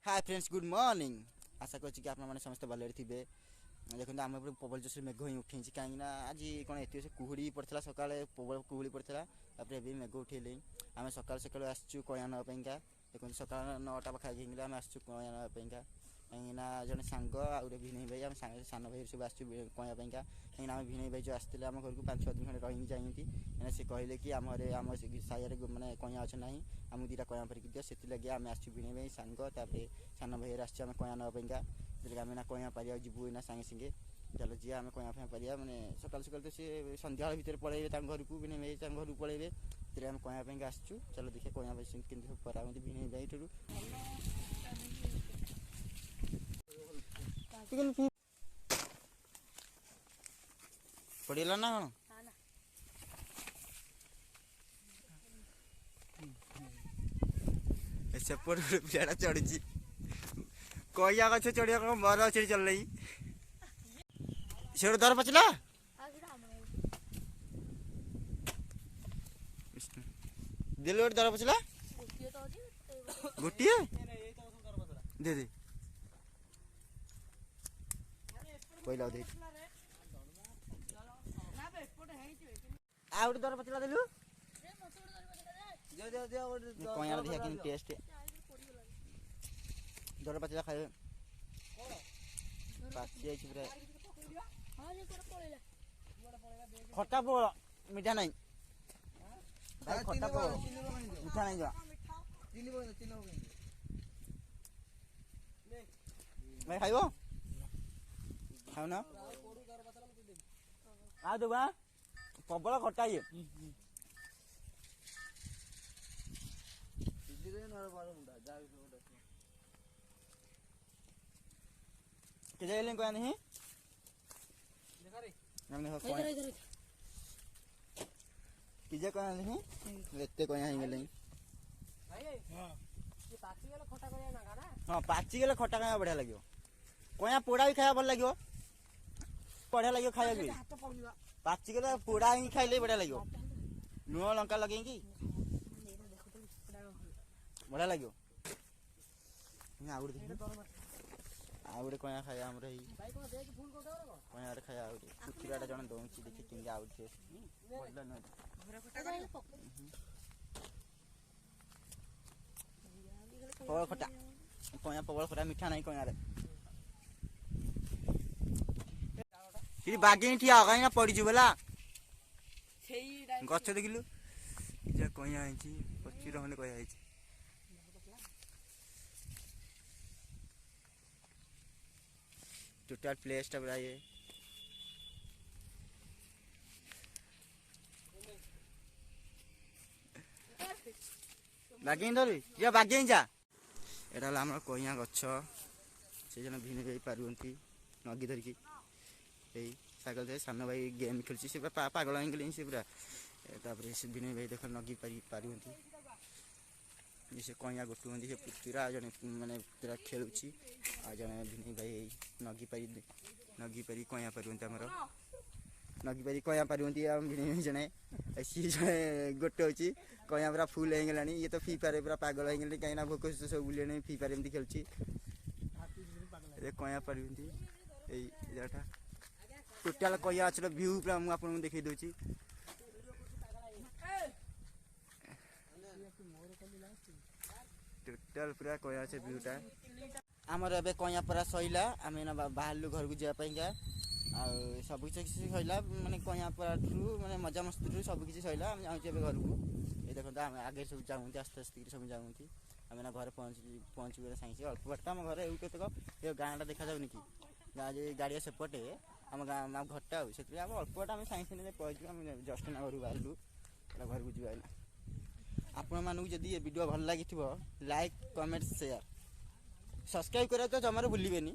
Hi friends good morning आशा कर समस्त भले थे देखते आम प्रबल जोश मेघ ही उठे कहीं आज कौन एत कुहुड़ी पड़ता सका प्रबल कुहुड़ी पड़ता मेघ उठे आम सका सका आसचु कया नापा देखते सका 9टा पाखापाखि आम आसचु कया नापा कहीं जड़े सांग आगे भिनई भाई आम सान भाई सब आसचु कयापाई कहीं आम भिनई भाई जो आसते आम घर को 5-6 दिन खंडे रही जाती से कहले कि आम साइड मैंने कया अच्छे ना आम 2टा कया भरिक दियो से लगे आम आसचु भिनई भाई सांग सान भाई आसचु आम कया नापाई आम ना कया पारिया जीवु ना सागे सागे चलो जी आम कया फया पारिया मैंने सकाल सकाल तो सी सन्ध्या भितर पलैबे घर को भिनई भाई घर को पलैबे फिर आम कयापाई आसचु चलो देखिए कया भाई के सब करा भिनई भाई ठू पड़ेगा ना कौन सेपट पिला चढ़ी कया गछ चढ़िया मर अच्छे चल रही से दर पचला दिल गोटे दर पचला गोटे दे दे पहला दे आउट दर पचला देलु कया देखिया कि टेस्ट दर पचला खाए पाची आई पूरा खट्टा पोड़ मीठा नहीं खट्टा पोड़ मीठा नहीं जा भाई खाइबो खाओ ना आ दो बा प्रबल खट्टा ये किजे गेले कोया नहीं हमने हो कोया किजे कोया नहीं एते कोया ही गेले हां ये पाची गेले खट्टा कोया ना गाना हां पाची गेले खट्टा कोया बढ़िया लागियो कोया पोड़ा भी खाया भल लागियो बढ़िया लागियो खाया भी पाची गेले पोड़ा ही खाइले बढ़िया लागियो लुण लंका लगेंगी बढ़िया लगे आउटे कया खाया आम कया खाया कुचुरा जन दौर देखिए कि आउट प्रबल खटा कया प्रबल खटा मीठा नहीं कया बागे ठिया होगा पड़ी बोला गच देखिलु कया प्रचुर खंडे कया टोटल प्लेस टा बड़ा ये बागें धरी या बागें जा एटा हमर कया गछ से जन भिन भाई पारुंती नगी धरिकी ए साइकिल दे सान भाई गेम खेलची से पागल हो गेली से पूरा तापर से भिन भाई देख नगी पारुंती जैसे कया गोटुंती से पूरा जन माने पूरा खेलुची आ जन भिन भाई नगी पारी कया पारुंती हमर नगी पारी कया पारुंती हम भिन जने सी जने गोटे होची कया पूरा फुल हो गलानी ये तो फ्री फायर पूरा पागल हो गेली कहीं ना भोक सब बुलिए फ्री फायर एमती खेलची ए कया पारुंती ए जाटा टोटल कया अछि व्यू पूरा हम आपन देखै दोची टोटल पूरा कया अछि व्यूटा आमर ए कया पूरा सैला आम बाहर घर को जापाई सब किसी सैला माने कया पूरा ठू माने मजा मस्ती ठू सब किसी सैला आम जाऊँ घर को ये देखो आम आगे सब जाऊँ आस्ते आस्ते सब जाऊँ आम ना घर पहुँच गए साइंस अल्प बाटा आम घर एवं तक ये गाँटा देखा जाऊनी कि गाँ गाड़िया सेपटे आम गाँ घरटा से आम अल्प बाटा आम साइंस पहुँच आम जस्ट ना घर बाहर घर को जाए आपण मानू जदि ये वीडियो भल लगी लाइक कमेंट शेयर सब्सक्राइब करा तो जमार भूलिबेनी।